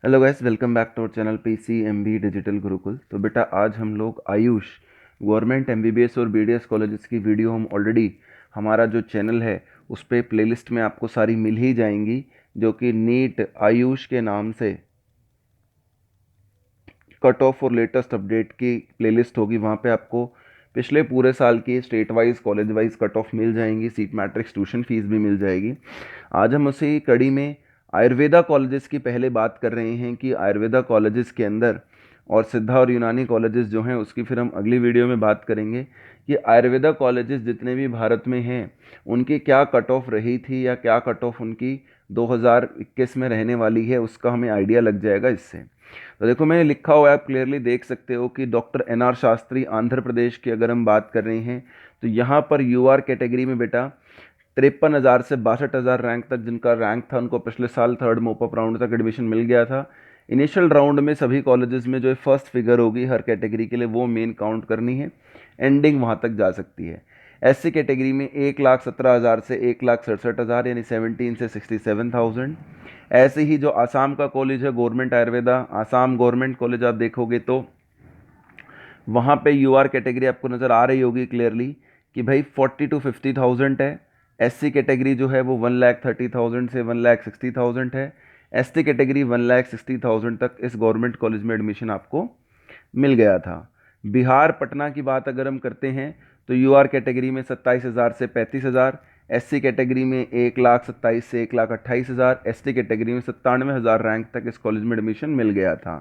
Hello guys, welcome back to our channel PCMB digital Gurukul. तो बेटा आज हम लोग आयुष गवर्नमेंट MBBS और BDS कॉलेजेस की वीडियो हम ऑलरेडी हमारा जो चैनल है उस पर प्लेलिस्ट में आपको सारी मिल ही जाएंगी, जो कि नीट आयुष के नाम से कट ऑफ और लेटेस्ट अपडेट की प्लेलिस्ट होगी। वहाँ पे आपको पिछले पूरे साल की state wise college wise cut off मिल जाएंगी, सीट मैट्रिक्स ट्यूशन फीस भी मिल जाएगी। आज हम उसी कड़ी में आयुर्वेदा कॉलेजेस की पहले बात कर रहे हैं कि आयुर्वेदा कॉलेजेस के अंदर और सिद्धा और यूनानी कॉलेजेस जो हैं उसकी फिर हम अगली वीडियो में बात करेंगे कि आयुर्वेदा कॉलेजेस जितने भी भारत में हैं उनकी क्या कट ऑफ रही थी या क्या कट ऑफ उनकी 2021 में रहने वाली है, उसका हमें आइडिया लग जाएगा इससे। तो देखो मैंने लिखा हुआ है, आप क्लियरली देख सकते हो कि डॉक्टर NR शास्त्री आंध्र प्रदेश की अगर हम बात कर रहे हैं तो यहाँ पर UR कैटेगरी में बेटा 53,000 से 62,000 रैंक तक जिनका रैंक था उनको पिछले साल थर्ड मोपअप राउंड तक एडमिशन मिल गया था। इनिशियल राउंड में सभी कॉलेजेस में जो फर्स्ट फिगर होगी हर कैटेगरी के लिए वो मेन काउंट करनी है, एंडिंग वहाँ तक जा सकती है। SC कैटेगरी में 1,17,000 से 1,67,000 यानी 17 से 67,000। ऐसे ही जो आसाम का कॉलेज है government Ayurveda Assam government college, आप देखोगे तो वहाँ पे UR कैटेगरी आपको नज़र आ रही होगी क्लियरली कि भाई 40 to 50,000 है। SC कैटेगरी जो है वो 1,30,000 से 1,60,000 है। ST कैटेगरी 1,60,000 तक इस गवर्नमेंट कॉलेज में एडमिशन आपको मिल गया था। बिहार पटना की बात अगर हम करते हैं तो UR कैटेगरी में 27,000 से 35,000, SC कैटेगरी में 1,27,000 से 1,28,000, ST कैटेगरी में 97,000 रैंक तक इस कॉलेज में एडमिशन मिल गया था।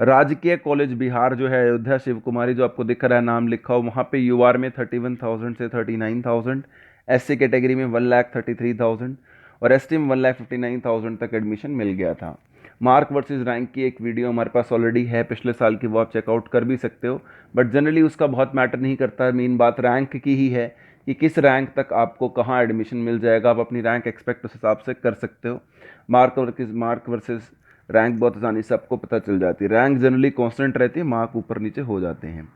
राजकीय कॉलेज बिहार जो है अयोध्या शिव कुमारी जो आपको दिख रहा है नाम लिखा हो, वहाँ पे UR में 31,000 से 39,000, SC कैटेगरी में 1,33,000 और ST में 1,59,000 तक एडमिशन मिल गया था। मार्क वर्सेस रैंक की एक वीडियो हमारे पास ऑलरेडी है पिछले साल की, वो आप चेकआउट कर भी सकते हो, बट जनरली उसका बहुत मैटर नहीं करता है। मेन बात रैंक की ही है कि किस रैंक तक आपको कहाँ एडमिशन मिल जाएगा, आप अपनी रैंक एक्सपेक्ट उस हिसाब से कर सकते हो। मार्क वर्सेस रैंक बहुत आसानी से आपको पता चल जाती है। रैंक जनरली कांस्टेंट रहती है, मार्क ऊपर नीचे हो जाते हैं।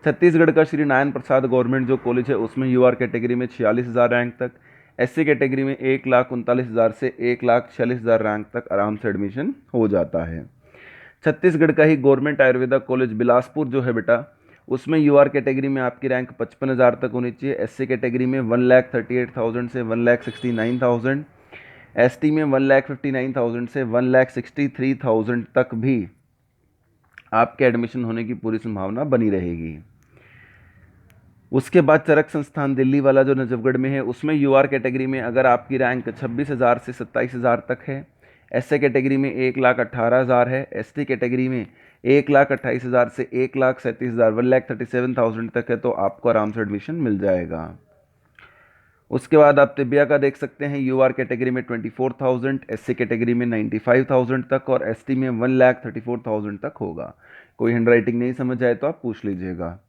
छत्तीसगढ़ का श्री नारायण प्रसाद गवर्नमेंट जो कॉलेज है उसमें UR कैटेगरी में 46,000 रैंक तक, SC कैटेगरी में 1,39,000 से 1,46,000 रैंक तक आराम से एडमिशन हो जाता है। छत्तीसगढ़ का ही गवर्नमेंट आयुर्वेदा कॉलेज बिलासपुर जो है बेटा, उसमें UR कैटेगरी में आपकी रैंक 55,000 तक होनी चाहिए। SC कैटेगरी में 1,38,000 से 1,69,000, ST में 1,59,000 से 1,63,000 तक भी आपके एडमिशन होने की पूरी संभावना बनी रहेगी। उसके बाद चरक संस्थान दिल्ली वाला जो नजफगढ़ में है उसमें UR कैटेगरी में अगर आपकी रैंक 26,000 से 27,000 तक है, SC कैटेगरी में 1,18,000 है, ST कैटेगरी में 1,28,000 से 1,37,000 1,37,000 तक है, तो आपको आराम से एडमिशन मिल जाएगा। उसके बाद आप तिबिया का देख सकते हैं, UR कैटेगरी में 24,000, SC कैटेगरी में 95,000 तक और ST में 1,34,000 तक होगा। कोई हैंड राइटिंग नहीं समझ आए तो आप पूछ लीजिएगा।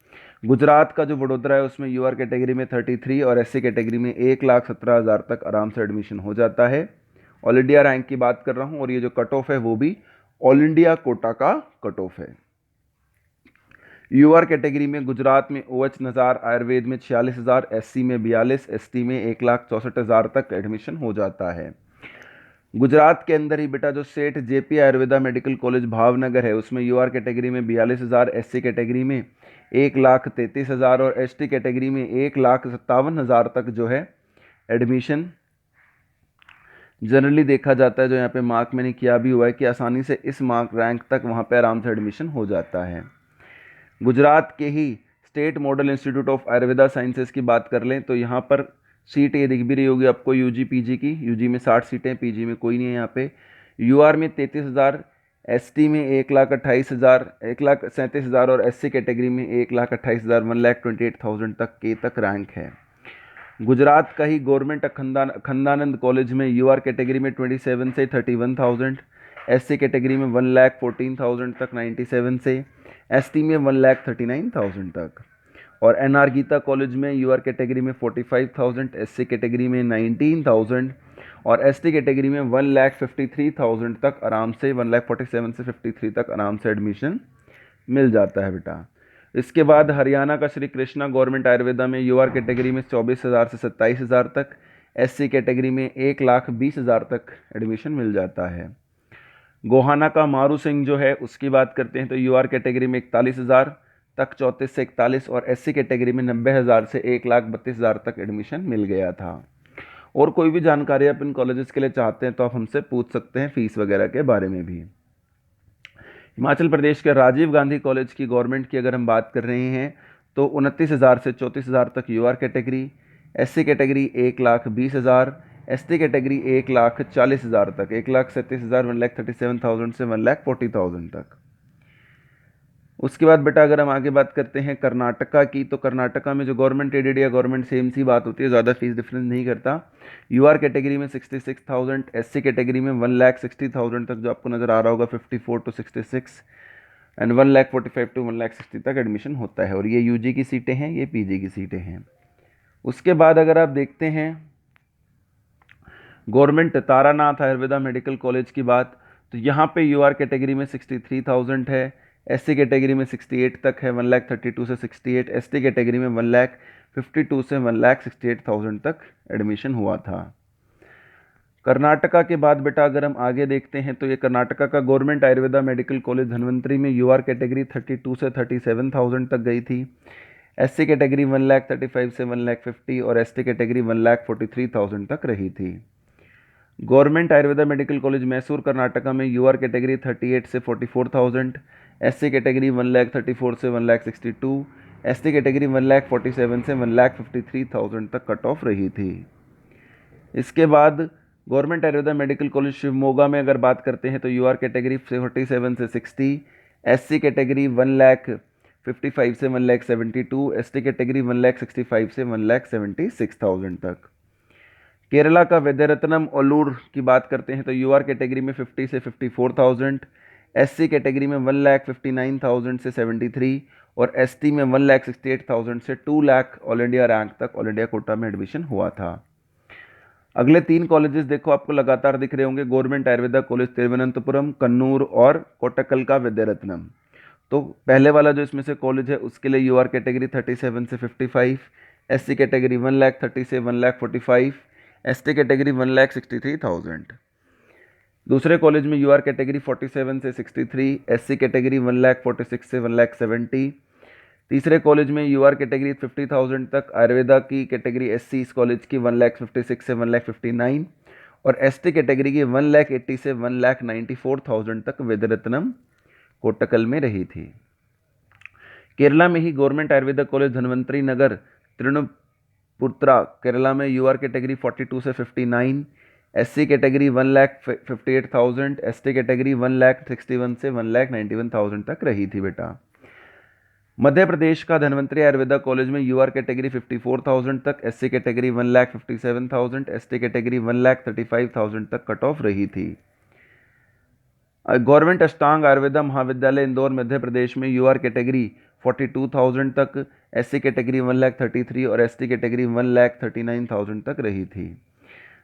गुजरात का जो वडोदरा है उसमें UR कैटेगरी में 33 और SC कैटेगरी में 1,17,000 तक आराम से एडमिशन हो जाता है। ऑल इंडिया रैंक की बात कर रहा हूँ और ये जो कट ऑफ है वो भी ऑल इंडिया कोटा का कट ऑफ है। UR कैटेगरी में गुजरात में OH नज़ार आयुर्वेद में 46,000, SC में 42, ST में 1,64,000 तक एडमिशन हो जाता है। गुजरात के अंदर ही बेटा जो सेठ JP Ayurveda medical college Bhavnagar है उसमें UR कैटेगरी में 42,000, SC कैटेगरी में 1,33,000 और ST कैटेगरी में 1,57,000 तक जो है एडमिशन जनरली देखा जाता है। जो यहाँ पे मार्क मैंने किया भी हुआ है कि आसानी से इस मार्क रैंक तक वहाँ पे आराम से एडमिशन हो जाता है। गुजरात के ही State Model Institute of Ayurveda Sciences की बात कर लें तो यहाँ पर सीट ये दिख भी रही होगी आपको UG PG की। UG में 60 सीटें, PG में कोई नहीं है यहाँ पे। UR में 33,000, ST में 1,28,000 1,37,000 और SC कैटेगरी में 1,28,000 1,28,000 तक के तक रैंक है। गुजरात का ही गवर्नमेंट अखंडानंद कॉलेज में UR कैटेगरी में 27 से 31,000, SC कैटेगरी में 1,14,000 तक 97 से, ST में 1,39,000 तक और NR गीता कॉलेज में UR कैटेगरी में 45,000, SC कैटेगरी में 19,000 और ST कैटेगरी में 1,53,000 तक आराम से 1,47 से 53 तक आराम से एडमिशन मिल जाता है बेटा। इसके बाद हरियाणा का श्री कृष्णा गवर्नमेंट आयुर्वेदा में UR कैटेगरी में 24,000 से 27,000 तक, SC कैटेगरी में 1,20,000 तक एडमिशन मिल जाता है। गोहाना का मारू सिंह जो है उसकी बात करते हैं तो यूआर कैटेगरी में 41,000 तक, 34 से 41, और एससी कैटेगरी में 90,000 से 1,32,000 तक एडमिशन मिल गया था। और कोई भी जानकारी आप इन कॉलेजेस के लिए चाहते हैं तो आप हमसे पूछ सकते हैं फीस वगैरह के बारे में भी। हिमाचल प्रदेश के राजीव गांधी कॉलेज की गवर्नमेंट की अगर हम बात कर रहे हैं तो 29,000 से 34,000 तक UR category, SC category 1,20,000, ST category 1,40,000 तक, 1,37,000 1,37,000 से 1,40,000 तक। उसके बाद बेटा अगर हम आगे बात करते हैं कर्नाटका की, तो कर्नाटका में जो गवर्नमेंट एडेड या गवर्नमेंट सेम सी बात होती है, ज़्यादा फीस डिफरेंस नहीं करता। यूआर कैटेगरी में 66,000, एससी कैटेगरी में 1,60,000 तक, जो आपको नज़र आ रहा होगा 54 to 66, एंड 1,45,000 to 1,60,000 तक एडमिशन होता है। और ये यूजी की सीटें हैं, ये पीजी की सीटें हैं। उसके बाद अगर आप देखते हैं government Taranath Ayurveda medical college की बात, तो यहाँ पे यूआर कैटेगरी में 63,000 है, एससी कैटेगरी में 68 तक है, 1,32,000 से 68, एसटी कैटेगरी में 1,52,000 से 1,68,000 तक एडमिशन हुआ था। कर्नाटका के बाद बेटा अगर हम आगे देखते हैं तो ये कर्नाटका का government Ayurveda medical college Dhanvantari में यूआर कैटेगरी 32 से 37,000 तक गई थी, एससी कैटेगरी 1,35,000 से 1,50,000 और एसटी कैटेगरी 1,43,000 तक रही थी। Government Ayurveda medical college Mysore Karnataka में यूआर कैटेगरी 38 से 44,000, एससी कैटेगरी 1,34,000 से 1,62,000, एसटी कैटेगरी 1,47,000 से 1,53,000 तक कट ऑफ रही थी। इसके बाद government Ayurveda medical college Shivamogga में अगर बात करते हैं तो यूआर कैटेगरी 47 से 60, एससी कैटेगरी 1,55,000 से 1,72,000, एसटी कैटेगरी 1,65,000 से 1,76,000 तक। केरला का वैद्यरत्नम ओलूर की बात करते हैं तो यूआर कैटेगरी में 50 से 54,000, एससी कैटेगरी में 1,59,000 से 73 और एसटी में 1,68,000 से 2 लाख ऑल इंडिया रैंक तक ऑल इंडिया कोटा में एडमिशन हुआ था। अगले 3 कॉलेजेस देखो आपको लगातार दिख रहे होंगे, गवर्नमेंट आयुर्वेदा कॉलेज तिरुवनंतपुरम, कन्नूर और कोट्टकल का वैद्यरत्नम। तो पहले वाला जो इसमें से कॉलेज है उसके लिए यूआर कैटेगरी 37 से 55, एससी कैटेगरी 1,30,000 से 1,45,000, एसटी कैटेगरी 1,63,000। दूसरे कॉलेज में यूआर कैटेगरी 47 से 63, एससी कैटेगरी 1,46,000 से 1,70,000। तीसरे कॉलेज में यूआर कैटेगरी 50,000 तक, आयुर्वेदा की कैटेगरी एससी इस कॉलेज की 1,56,000 से 1,59,000 और एसटी कैटेगरी की 1,80,000 से 1,94,000 तक वैद्यरत्नम कोट्टकल में रही थी। केरला में ही गवर्नमेंट आयुर्वेदा कॉलेज धन्वंतरी नगर त्रिपुरा केरला में यूआर कैटेगरी 42 से 59, एससी कैटेगरी 1,58,000, एसटी कैटेगरी 1,61,000 से 1,91,000 तक रही थी बेटा। मध्य प्रदेश का धन्वंतरी आयुर्वेदा कॉलेज में यूआर कैटेगरी 54,000 तक, एससी कैटेगरी 1,57,000, एसटी कैटेगरी 1,35,000 तक कट ऑफ रही थी। गवर्नमेंट अष्टांग आयुर्वेदा महाविद्यालय इंदौर मध्य प्रदेश में यूआर कैटेगरी 42,000 तक, एससी कैटेगरी 1,33,000 और एसटी कैटेगरी 1,39,000 तक रही थी।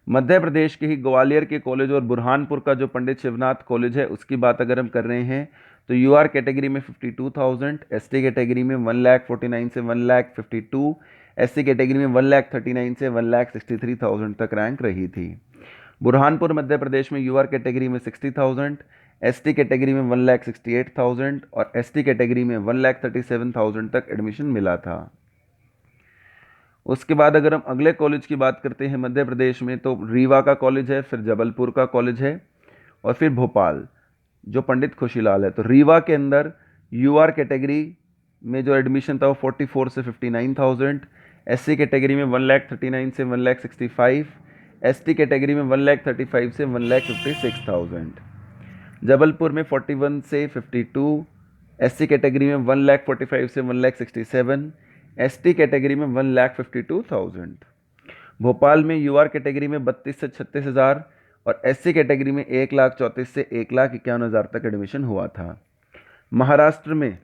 मध्य प्रदेश के ही ग्वालियर के कॉलेज और बुरहानपुर का जो पंडित शिवनाथ कॉलेज है उसकी बात अगर हम कर रहे हैं तो यूआर कैटेगरी में 52,000, एसटी कैटेगरी में 1,49,000 से 1,52,000, एससी कैटेगरी में 1,39,000 से 1,63,000 तक रैंक रही थी। बुरहानपुर मध्य प्रदेश में यूआर कैटेगरी में 60,000, एसटी कैटेगरी में 1,68,000 और एसटी कैटेगरी में 1,37,000 तक एडमिशन मिला था। उसके बाद अगर हम अगले कॉलेज की बात करते हैं मध्य प्रदेश में तो रीवा का कॉलेज है, फिर जबलपुर का कॉलेज है और फिर भोपाल जो पंडित खुशीलाल है। तो रीवा के अंदर यूआर कैटेगरी में जो एडमिशन था वो 44 से 59,000, एससी कैटेगरी में 1,39,000 से 1,65,000, एसटी कैटेगरी में 1,35,000 से 1,56,000। जबलपुर में 41 से 52, एससी कैटेगरी में 1,45,000 से 1,67,000, एसटी कैटेगरी में 1,52,000। भोपाल में यूआर कैटेगरी में 32 से 36,000 और एससी कैटेगरी में 1,34,000 से 1,51,000 तक एडमिशन हुआ था। महाराष्ट्र में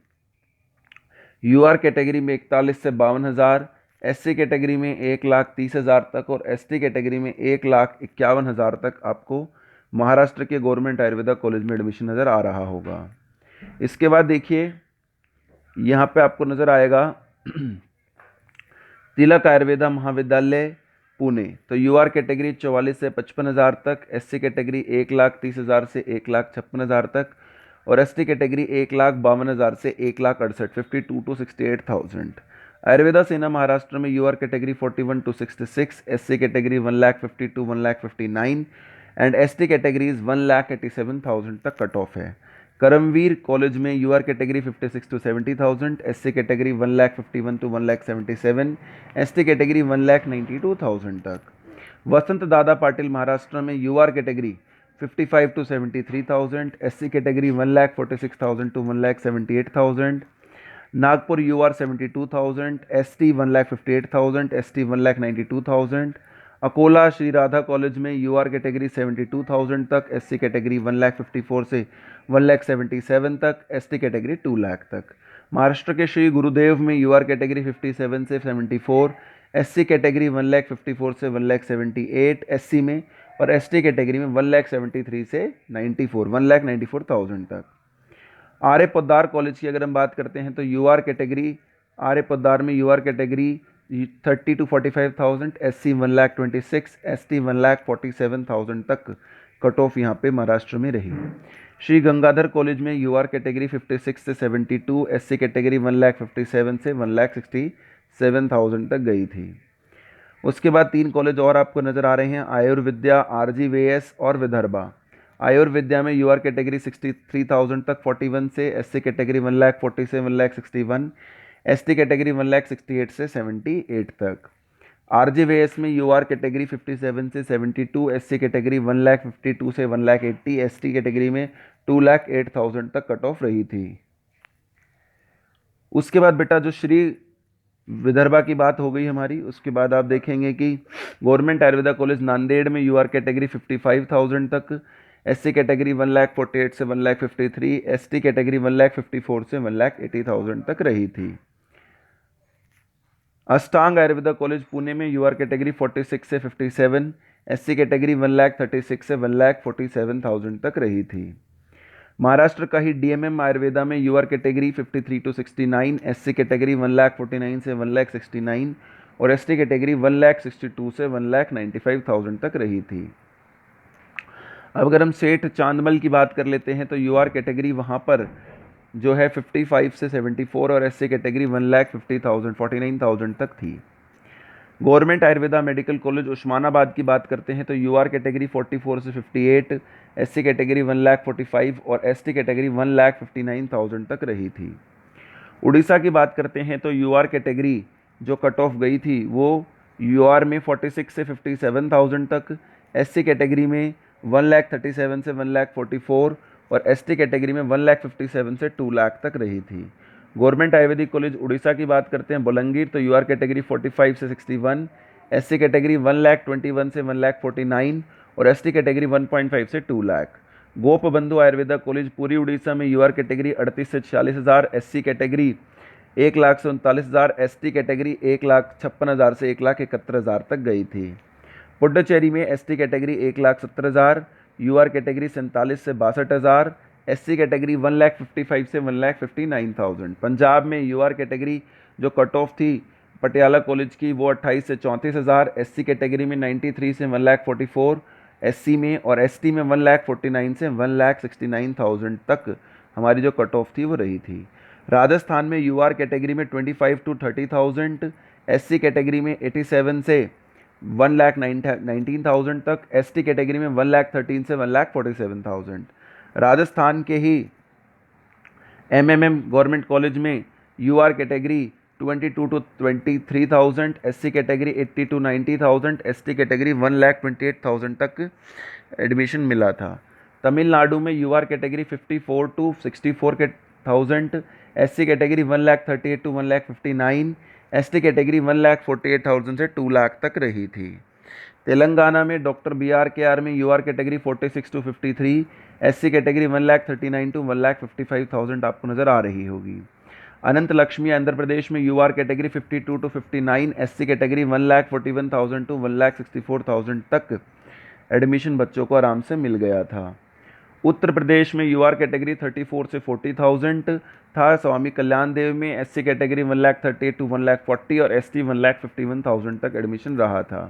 यूआर कैटेगरी में 41 से 52,000, एससी कैटेगरी में 1,30,000 तक और एसटी कैटेगरी में 1,51,000 तक आपको महाराष्ट्र के गवर्नमेंट आयुर्वेदा कॉलेज में एडमिशन नज़र आ रहा होगा। इसके बाद देखिए यहाँ पे आपको नज़र आएगा तिलक आयुर्वेदा महाविद्यालय पुणे। तो यूआर कैटेगरी 44 से 55,000 तक, एससी कैटेगरी 1,30,000 से 1,56,000 तक, और एसटी कैटेगरी 1,52,000 से 1,68,000, 52 to 68,000। आयुर्वेदा सेना महाराष्ट्र में UR category 41 to 66, SC category 1,50,000 to 1,59,000 and ST categories 1,87,000 तक कट ऑफ है। करमवीर कॉलेज में UR category 56 to 70,000, SC category 1,51,000 to 1,77,000, ST category 1,92,000 तक। वसंत दादा पाटिल महाराष्ट्र में UR category 55 to 73,000, SC category 1,46,000 to 1,78,000, Nagpur UR 72,000, ST 1,58,000, ST 1,92,000। Akola Shri Radha college में UR category 72,000 तक, SC category 1,54,000 से 1,77,000 तक, ST category 2,00,000 तक। महाराष्ट्र के श्री गुरुदेव में यूआर कैटेगरी 57 से 74, एससी कैटेगरी 1,54,000 से 1,78,000 एससी में, और एसटी कैटेगरी में 1,73,000 से 1,94,000 तक। आर्य पोद्दार कॉलेज की अगर हम बात करते हैं तो यूआर कैटेगरी आर्य पोद्दार में UR category 30 to 45,000, SC 1,26,000, ST 1,47,000 तक कट ऑफ यहाँ पे महाराष्ट्र में रही। श्री गंगाधर कॉलेज में यूआर कैटेगरी 56 से 72, एससी कैटेगरी 1,57,000 से 1,67,000 तक गई थी। उसके बाद 3 कॉलेज और आपको नज़र आ रहे हैं, आयुर्विद्या, आरजीवीएस और विदर्भा। आयुर्विद्या में यूआर कैटेगरी 63,000 तक 41 से, एससी कैटेगरी 1,40,000 से 1,61,000, एसटी कैटेगरी 1,68,000 से 78 तक। आरजीवीएस में यूआर कैटेगरी 57 से 72, एससी कैटेगरी 1,52,000 से 1,80,000, एसटी कैटेगरी में 2,08,000 तक कट ऑफ रही थी। उसके बाद बेटा जो श्री विदर्भा की बात हो गई हमारी, उसके बाद आप देखेंगे कि गवर्नमेंट आयुर्वेदा कॉलेज नांदेड़ में यूआर कैटेगरी 55,000 तक, एससी कैटेगरी 1,48,000 से 1,53,000, एसटी कैटेगरी 1,54,000 से 1,80,000 तक रही थी। अष्टांग आयुर्वेदा कॉलेज पुणे में यूआर कैटेगरी 46 से 57, एससी कैटेगरी 1,36,000 से 1,47,000 तक रही थी। महाराष्ट्र का ही डीएमएम आयुर्वेदा में UR category 53 to 69, SC category 1,49,000 से 1,69,000 और एसटी कैटेगरी 1,62,000 से 1,95,000 तक रही थी। अब अगर हम सेठ चांदमल की बात कर लेते हैं तो यूआर कैटेगरी वहाँ पर जो है 55 से 74 और एससी कैटेगरी 1,50,000 49,000 तक थी। Government Ayurveda medical college Osmanabad की बात करते हैं तो यूआर कैटेगरी 44 से 58, एससी कैटेगरी 1,45,000 और एसटी कैटेगरी 1,59,000 तक रही थी। उड़ीसा की बात करते हैं तो यूआर कैटेगरी जो कट ऑफ गई थी वो यूआर में 46 से 57,000 तक, एससी कैटेगरी में 1,37,000 से 1,44,000 और एसटी कैटेगरी में 1,57,000 से 2,00,000 तक रही थी। गवर्नमेंट आयुर्वेदिक कॉलेज उड़ीसा की बात करते हैं बोलंगीर तो यूआर कैटेगरी 45 से 61, एससी कैटेगरी 1,21,000 से 1,49,000 और एसटी कैटेगरी 1.5 से 2,00,000। गोप बंधु आयुर्वेदा कॉलेज पूरी उड़ीसा में यूआर कैटेगरी 38 से 46,000, एससी कैटेगरी 1,00,000 से 39,000, एसटी कैटेगरी 1,56,000 से 1,71,000 तक गई थी। पुडुचेरी में एसटी कैटेगरी 1,70,000, यूआर कैटेगरी 47 से 62,000, एससी कैटेगरी 1,55,000 से 1,59,000। पंजाब में यूआर कैटेगरी जो कट ऑफ थी पटियाला कॉलेज की वो 28 से 34,000, एससी कैटेगरी में 93 से 1,44,000 एससी में और एसटी में 1,49,000 से 1,69,000 तक हमारी जो कट ऑफ थी वो रही थी। राजस्थान में यूआर कैटेगरी में 25 to 30,000, एससी कैटेगरी में 87 से 1,19,000 तक, एसटी कैटेगरी में 1,13,000 से 1,47,000। राजस्थान के ही एमएमएम गवर्नमेंट कॉलेज में UR category 22 to 23,000, SC category 80 to 90,000, ST category 1,28,000 तक एडमिशन मिला था। तमिलनाडु में UR category 54 to 64,000, SC category 1,38,000 to 1,59,000, ST category 1,48,000 से 2,00,000 तक रही थी। तेलंगाना में डॉक्टर BRKR में UR category 46 to 53, SC category 1,39,000 to 1,55,000 आपको नज़र आ रही होगी। अनंत लक्ष्मी आंध्र प्रदेश में UR category 52 to 59, SC category 1,41,000 to 1,64,000 तक एडमिशन बच्चों को आराम से मिल गया था। उत्तर प्रदेश में यूआर कैटेगरी 34 से 40,000 था। स्वामी कल्याण देव में एससी कैटेगरी 1,38,000 to 1,40,000 और एसटी 1,51,000 तक एडमिशन रहा था।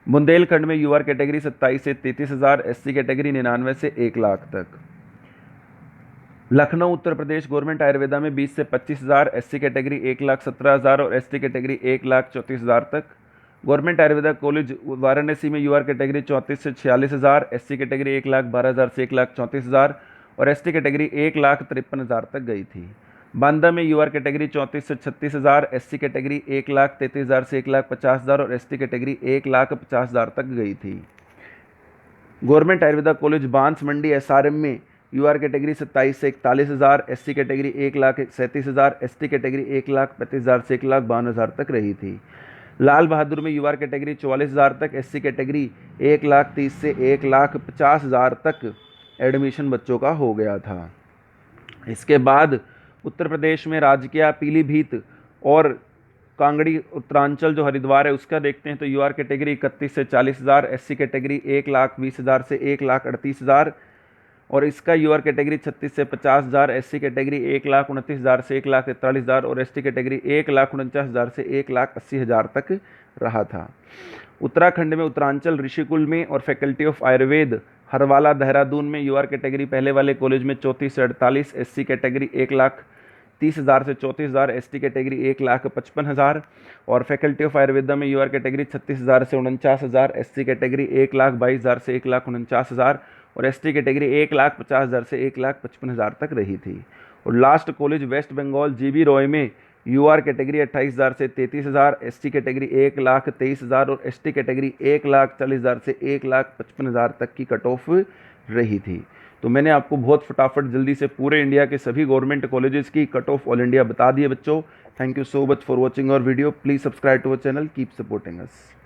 बुंदेलखंड में यूआर कैटेगरी 27 से 33,000, एससी कैटेगरी 99 से 1 लाख तक। लखनऊ उत्तर प्रदेश गवर्नमेंट आयुर्वेदा में 20 से 25,000, एससी कैटेगरी 1,17,000 और एसटी कैटेगरी 1,34,000 तक। गवर्नमेंट आयुर्वेदा कॉलेज वाराणसी में यूआर कैटेगरी 34 से 46,000, एससी कैटेगरी 1,12,000 से 1,34,000 और एसटी कैटेगरी 1,53,000 तक गई थी। बांदा में यूआर कैटेगरी 34 से 36,000, एससी कैटेगरी 1,33,000 से 1,50,000 और एसटी कैटेगरी 1,50,000 तक गई थी। गवर्नमेंट आयुर्वेदा कॉलेज बांस मंडी एसआरएम में यूआर कैटेगरी 27 से 41,000, एससी कैटेगरी 1,37,000, एसटी कैटेगरी 1,35,000 से 1,52,000 तक रही थी। लाल बहादुर में यूआर कैटेगरी 44,000 तक, एससी कैटेगरी 1,30,000 से 1,50,000 तक एडमिशन बच्चों का हो गया था। इसके बाद उत्तर प्रदेश में राजकीय, पीलीभीत और कांगड़ी उत्तरांचल जो हरिद्वार है उसका देखते हैं तो यूआर कैटेगरी 31 से 40,000, एससी कैटेगरी 1,20,000 से 1,38,000 और इसका यूआर कैटेगरी 36 से 50,000, एससी कैटेगरी 1,29,000 से 1,43,000 और एसटी कैटेगरी 1,49,000 से 1,80,000 तक रहा था। उत्तराखंड में उत्तरांचल ऋषिकुल में और फैकल्टी ऑफ आयुर्वेद हरवाला देहरादून में यूआर कैटेगरी पहले वाले कॉलेज में 34 से 48, एससी कैटेगरी 1,30,000 से 34,000, एसटी कैटेगरी 1,55,000 और फैकल्टी ऑफ आयुर्वेदा में यूआर कैटेगरी 36,000 से 49,000, एससी कैटेगरी 1,22,000 से 1,49,000 और एसटी कैटेगरी 1,50,000 से 1,55,000 तक रही थी। और last college west Bengal GB Roy में यूआर कैटेगरी 28,000 से 33,000, एसटी कैटेगरी 1,23,000 और एसटी कैटेगरी 1,40,000 से 1,55,000 तक की कट ऑफ रही थी। तो मैंने आपको बहुत फटाफट जल्दी से पूरे इंडिया के सभी गवर्नमेंट कॉलेजेस की कट ऑफ ऑल इंडिया बता दिए बच्चों। Thank you so much for watching our video. Please subscribe to our channel, keep supporting us.